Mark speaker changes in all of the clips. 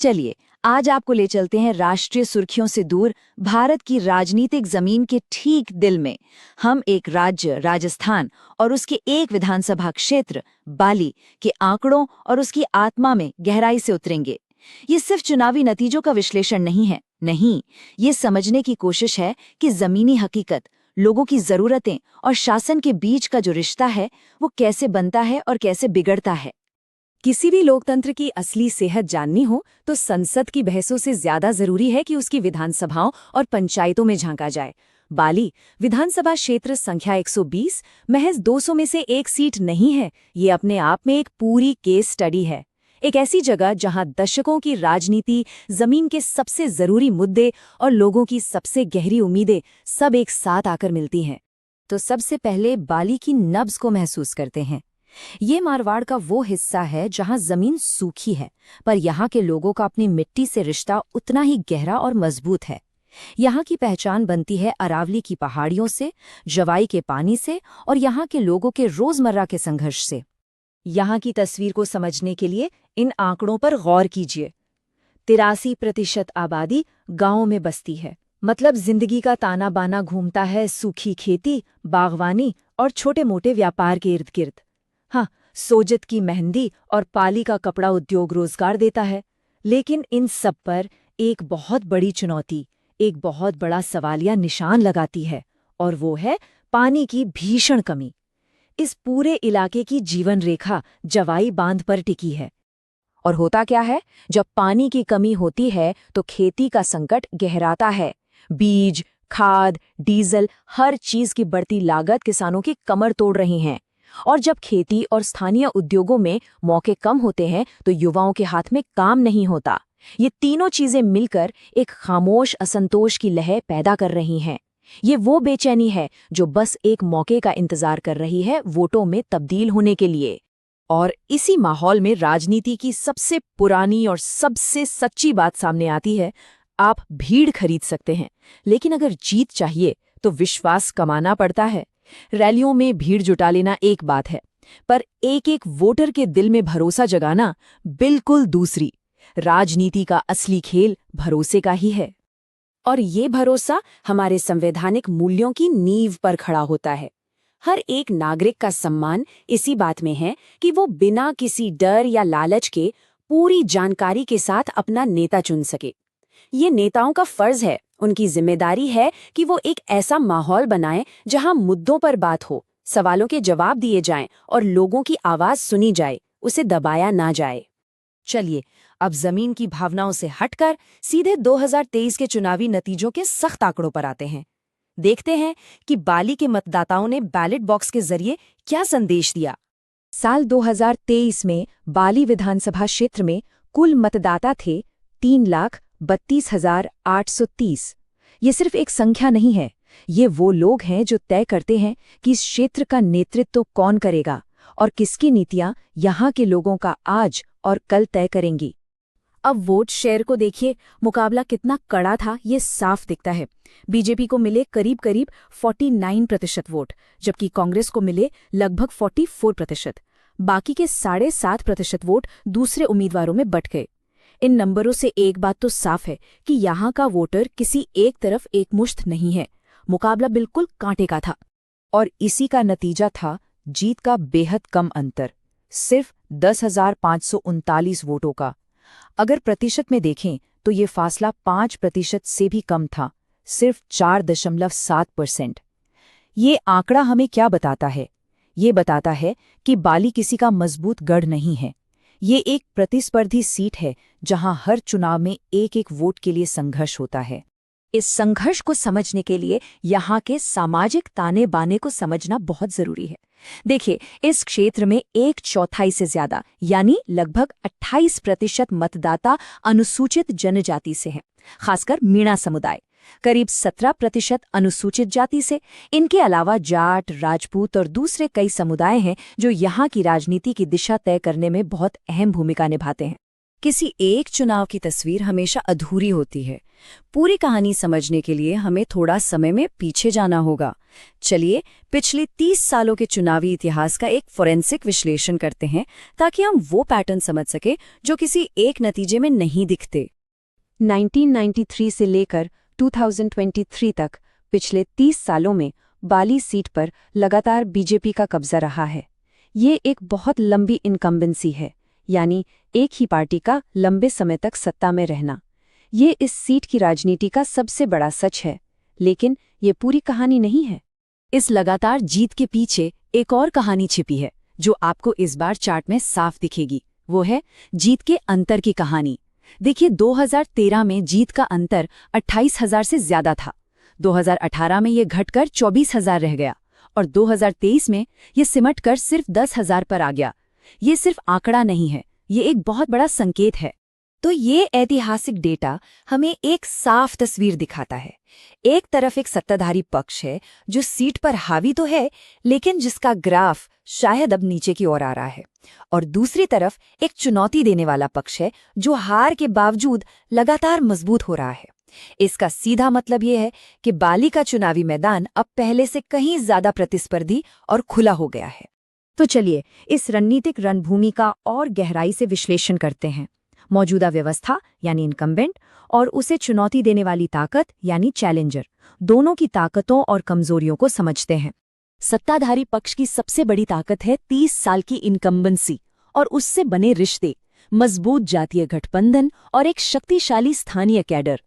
Speaker 1: चलिए आज आपको ले चलते हैं राष्ट्रीय सुर्खियों से दूर भारत की राजनीतिक जमीन के ठीक दिल में। हम एक राज्य राजस्थान और उसके एक विधानसभा क्षेत्र बाली के आंकड़ों और उसकी आत्मा में गहराई से उतरेंगे। ये सिर्फ चुनावी नतीजों का विश्लेषण नहीं है, नहीं, ये समझने की कोशिश है कि जमीनी हकीकत, लोगों की जरूरतें और शासन के बीच का जो रिश्ता है वो कैसे बनता है और कैसे बिगड़ता है।
Speaker 2: किसी भी लोकतंत्र की असली सेहत जाननी हो तो संसद की बहसों से ज्यादा जरूरी है कि उसकी विधानसभाओं और पंचायतों में झांका जाए। बाली विधानसभा क्षेत्र संख्या 120 महज 200 में से एक सीट नहीं है, ये अपने आप में एक पूरी केस स्टडी है। एक ऐसी जगह जहां दशकों की राजनीति, जमीन के सबसे जरूरी मुद्दे और लोगों की सबसे गहरी उम्मीदें सब एक साथ आकर मिलती हैं। तो सबसे पहले बाली की नब्ज को महसूस करते हैं। ये मारवाड़ का वो हिस्सा है जहां जमीन सूखी है, पर यहाँ के लोगों का अपनी मिट्टी से रिश्ता उतना ही गहरा और मजबूत है। यहाँ की पहचान बनती है अरावली की पहाड़ियों से, जवाई के पानी से और यहाँ के लोगों के रोजमर्रा के संघर्ष से। यहाँ की तस्वीर को समझने के लिए इन आंकड़ों पर गौर कीजिए। 83% आबादी गांवों में बसती है, मतलब जिंदगी का ताना बाना घूमता है सूखी खेती, बागवानी और छोटे मोटे व्यापार के इर्द गिर्द। हाँ, सोजत की मेहंदी और पाली का कपड़ा उद्योग रोजगार देता है, लेकिन इन सब पर एक बहुत बड़ी चुनौती, एक बहुत बड़ा सवालिया निशान लगाती है, और वो है पानी की भीषण कमी। इस पूरे इलाके की जीवन रेखा जवाई बांध पर टिकी है। और होता क्या है, जब पानी की कमी होती है तो खेती का संकट गहराता है। बीज, खाद, डीजल, हर चीज की बढ़ती लागत किसानों की कमर तोड़ रही हैं। और जब खेती और स्थानीय उद्योगों में मौके कम होते हैं तो युवाओं के हाथ में काम नहीं होता। ये तीनों चीजें मिलकर एक खामोश असंतोष की लहर पैदा कर रही हैं। ये वो बेचैनी है जो बस एक मौके का इंतजार कर रही है वोटों में तब्दील होने के लिए। और इसी माहौल में राजनीति की सबसे पुरानी और सबसे सच्ची बात सामने आती है। आप भीड़ खरीद सकते हैं, लेकिन अगर जीत चाहिए तो विश्वास कमाना पड़ता है। रैलियों में भीड़ जुटा लेना एक बात है, पर एक एक वोटर के दिल में भरोसा जगाना बिल्कुल दूसरी। राजनीति का असली खेल भरोसे का ही है, और ये भरोसा हमारे संवैधानिक मूल्यों की नींव पर खड़ा होता है। हर एक नागरिक का सम्मान इसी बात में है कि वो बिना किसी डर या लालच के पूरी जानकारी के साथ अपना नेता चुन सके। ये नेताओं का फर्ज है, उनकी जिम्मेदारी है कि वो एक ऐसा माहौल बनाएं जहां मुद्दों पर बात हो, सवालों के जवाब दिए जाएं और लोगों की आवाज सुनी जाए, उसे दबाया ना जाए। चलिए अब जमीन की भावनाओं से हटकर सीधे 2023 के चुनावी नतीजों के सख्त आंकड़ों पर आते हैं। देखते हैं कि बाली के मतदाताओं ने बैलेट बॉक्स के जरिए क्या संदेश दिया। साल 2023 में बाली विधानसभा क्षेत्र में कुल मतदाता थे 3,32,830। ये सिर्फ एक संख्या नहीं है, ये वो लोग हैं जो तय करते हैं कि इस क्षेत्र का नेतृत्व कौन करेगा और किसकी नीतियां यहाँ के लोगों का आज और कल तय करेंगी। अब वोट शेयर को देखिए, मुकाबला कितना कड़ा था ये साफ दिखता है। बीजेपी को मिले करीब 49% वोट, जबकि कांग्रेस को मिले लगभग 44%। बाकी के 7.5% वोट दूसरे उम्मीदवारों में बंट गए। इन नंबरों से एक बात तो साफ है कि यहाँ का वोटर किसी एक तरफ एकमुश्त नहीं है। मुकाबला बिल्कुल कांटे का था, और इसी का नतीजा था जीत का बेहद कम अंतर, सिर्फ 10,539 वोटों का। अगर प्रतिशत में देखें तो ये फासला 5% से भी कम था, सिर्फ 4.7%। ये आंकड़ा हमें क्या बताता है? ये बताता है कि बाली किसी का मजबूत गढ़ नहीं है। ये एक प्रतिस्पर्धी सीट है जहां हर चुनाव में एक एक वोट के लिए संघर्ष होता है। इस संघर्ष को समझने के लिए यहाँ के सामाजिक ताने बाने को समझना बहुत जरूरी है। देखिए, इस क्षेत्र में 1/4 से ज्यादा यानी लगभग 28% मतदाता अनुसूचित जनजाति से हैं, खासकर मीणा समुदाय। करीब 17% अनुसूचित जाति से। इनके अलावा जाट, राजपूत और दूसरे कई समुदाय हैं जो यहाँ की राजनीति की दिशा तय करने में बहुत अहम भूमिका निभाते हैं। किसी एक चुनाव की तस्वीर हमेशा अधूरी होती है। पूरी कहानी समझने के लिए हमें थोड़ा समय में पीछे जाना होगा। चलिए पिछले 30 सालों के चुनावी इतिहास का एक फोरेंसिक विश्लेषण करते हैं, ताकि हम वो पैटर्न समझ सके जो किसी एक नतीजे में नहीं दिखते। 1993 से लेकर 2023 तक पिछले 30 सालों में बाली सीट पर लगातार बीजेपी का कब्जा रहा है। ये एक बहुत लंबी इनकम्बेंसी है, यानी एक ही पार्टी का लंबे समय तक सत्ता में रहना। ये इस सीट की राजनीति का सबसे बड़ा सच है, लेकिन ये पूरी कहानी नहीं है। इस लगातार जीत के पीछे एक और कहानी छिपी है, जो आपको इस बार चार्ट में साफ दिखेगी। वो है जीत के अंतर की कहानी। देखिए, 2013 में जीत का अंतर 28,000 से ज्यादा था। 2018 में ये घटकर 24,000 रह गया और 2023 में ये सिमटकर सिर्फ 10,000 पर आ गया। ये सिर्फ आंकड़ा नहीं है, ये एक बहुत बड़ा संकेत है। तो ये ऐतिहासिक डेटा हमें एक साफ तस्वीर दिखाता है। एक तरफ एक सत्ताधारी पक्ष है जो सीट पर हावी तो है, लेकिन जिसका ग्राफ शायद अब नीचे की ओर आ रहा है, और दूसरी तरफ एक चुनौती देने वाला पक्ष है जो हार के बावजूद लगातार मजबूत हो रहा है। इसका सीधा मतलब ये है कि बाली का चुनावी मैदान अब पहले से कहीं ज्यादा प्रतिस्पर्धी और खुला हो गया है। तो चलिए इस रणनीतिक रणभूमि का और गहराई से विश्लेषण करते हैं। मौजूदा व्यवस्था यानी इनकम्बेंट और उसे चुनौती देने वाली ताकत यानी चैलेंजर, दोनों की ताकतों और कमजोरियों को समझते हैं। सत्ताधारी पक्ष की सबसे बड़ी ताकत है 30 साल की इनकम्बेंसी और उससे बने रिश्ते, मजबूत जातीय गठबंधन और एक शक्तिशाली स्थानीय कैडर।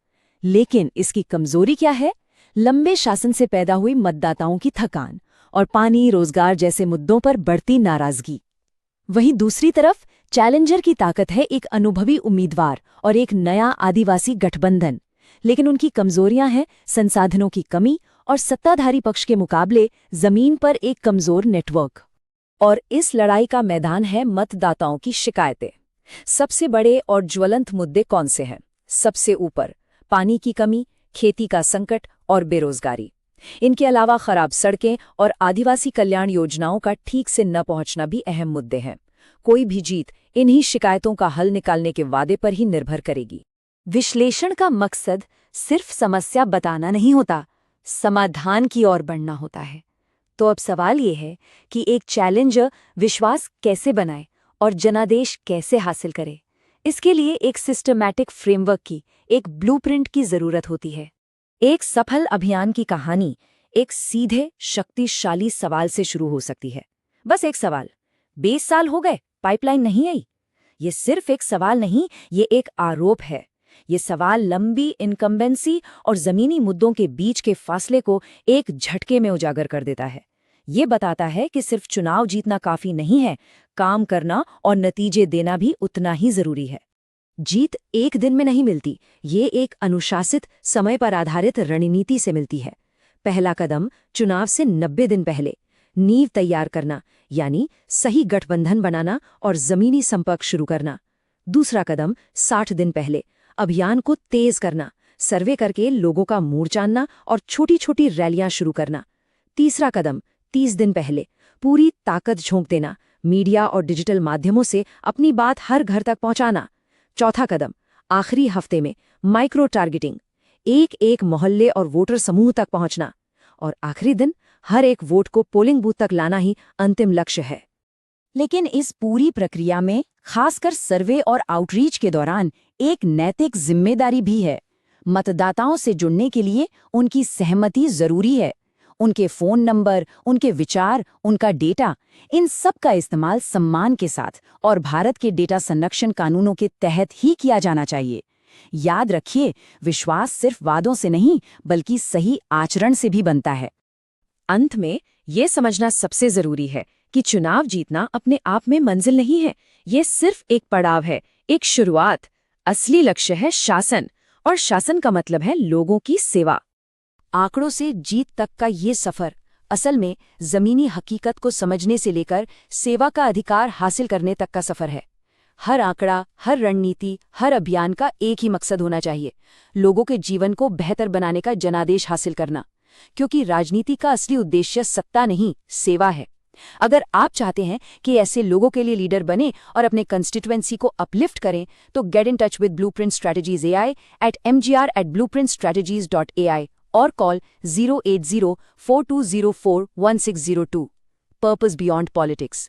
Speaker 2: लेकिन इसकी कमजोरी क्या है? लंबे शासन से पैदा हुई मतदाताओं की थकान और पानी, रोजगार जैसे मुद्दों पर बढ़ती नाराजगी। वहीं दूसरी तरफ चैलेंजर की ताकत है एक अनुभवी उम्मीदवार और एक नया आदिवासी गठबंधन। लेकिन उनकी कमजोरियां हैं संसाधनों की कमी और सत्ताधारी पक्ष के मुकाबले जमीन पर एक कमजोर नेटवर्क। और इस लड़ाई का मैदान है मतदाताओं की शिकायतें। सबसे बड़े और ज्वलंत मुद्दे कौन से हैं? सबसे ऊपर पानी की कमी, खेती का संकट और बेरोजगारी। इनके अलावा खराब सड़कें और आदिवासी कल्याण योजनाओं का ठीक से न पहुंचना भी अहम मुद्दे हैं। कोई भी जीत इन्हीं शिकायतों का हल निकालने के वादे पर ही निर्भर करेगी। विश्लेषण का मकसद सिर्फ समस्या बताना नहीं होता, समाधान की ओर बढ़ना होता है। तो अब सवाल ये है कि एक चैलेंजर विश्वास कैसे बनाए और जनादेश कैसे हासिल करे। इसके लिए एक सिस्टमैटिक फ्रेमवर्क की, एक ब्लूप्रिंट की जरूरत होती है। एक सफल अभियान की कहानी एक सीधे शक्तिशाली सवाल से शुरू हो सकती है। बस एक सवाल, 20 साल हो गए, पाइपलाइन नहीं आई। ये सिर्फ एक सवाल नहीं, ये एक आरोप है। ये सवाल लंबी इनकम्बेंसी और जमीनी मुद्दों के बीच के फासले को एक झटके में उजागर कर देता है। ये बताता है कि सिर्फ चुनाव जीतना काफी नहीं है, काम करना और नतीजे देना भी उतना ही जरूरी है। जीत एक दिन में नहीं मिलती, ये एक अनुशासित, समय पर आधारित रणनीति से मिलती है। पहला कदम चुनाव से 90 दिन पहले नींव तैयार करना, यानी सही गठबंधन बनाना और जमीनी संपर्क शुरू करना। दूसरा कदम 60 दिन पहले अभियान को तेज करना, सर्वे करके लोगों का मूड जानना और छोटी छोटी रैलियां शुरू करना। तीसरा कदम 30 दिन पहले पूरी ताकत झोंक देना, मीडिया और डिजिटल माध्यमों से अपनी बात हर घर तक पहुंचाना। चौथा कदम आखिरी हफ्ते में माइक्रो टारगेटिंग, एक एक मोहल्ले और वोटर समूह तक पहुंचना। और आखिरी दिन हर एक वोट को पोलिंग बूथ तक लाना ही अंतिम लक्ष्य है। लेकिन इस पूरी प्रक्रिया में, खासकर सर्वे और आउटरीच के दौरान, एक नैतिक जिम्मेदारी भी है। मतदाताओं से जुड़ने के लिए उनकी सहमति जरूरी है। उनके फोन नंबर, उनके विचार, उनका डेटा, इन सब का इस्तेमाल सम्मान के साथ और भारत के डेटा संरक्षण कानूनों के तहत ही किया जाना चाहिए। याद रखिए, विश्वास सिर्फ वादों से नहीं, बल्कि सही आचरण से भी बनता है। अंत में ये समझना सबसे जरूरी है कि चुनाव जीतना अपने आप में मंजिल नहीं है, ये सिर्फ एक पड़ाव है, एक शुरुआत। असली लक्ष्य है शासन, और शासन का मतलब है लोगों की सेवा। आंकड़ों से जीत तक का ये सफर असल में जमीनी हकीकत को समझने से लेकर सेवा का अधिकार हासिल करने तक का सफर है। हर आंकड़ा, हर रणनीति, हर अभियान का एक ही मकसद होना चाहिए, लोगों के जीवन को बेहतर बनाने का जनादेश हासिल करना। क्योंकि राजनीति का असली उद्देश्य सत्ता नहीं, सेवा है। अगर आप चाहते हैं कि ऐसे लोगों के लिए लीडर बने और अपने कंस्टिट्यूएंसी को अपलिफ्ट करें, तो get in touch with blueprint strategies AI at mgr@blueprintstrategies.ai और कॉल 08042041602. Purpose Beyond Politics.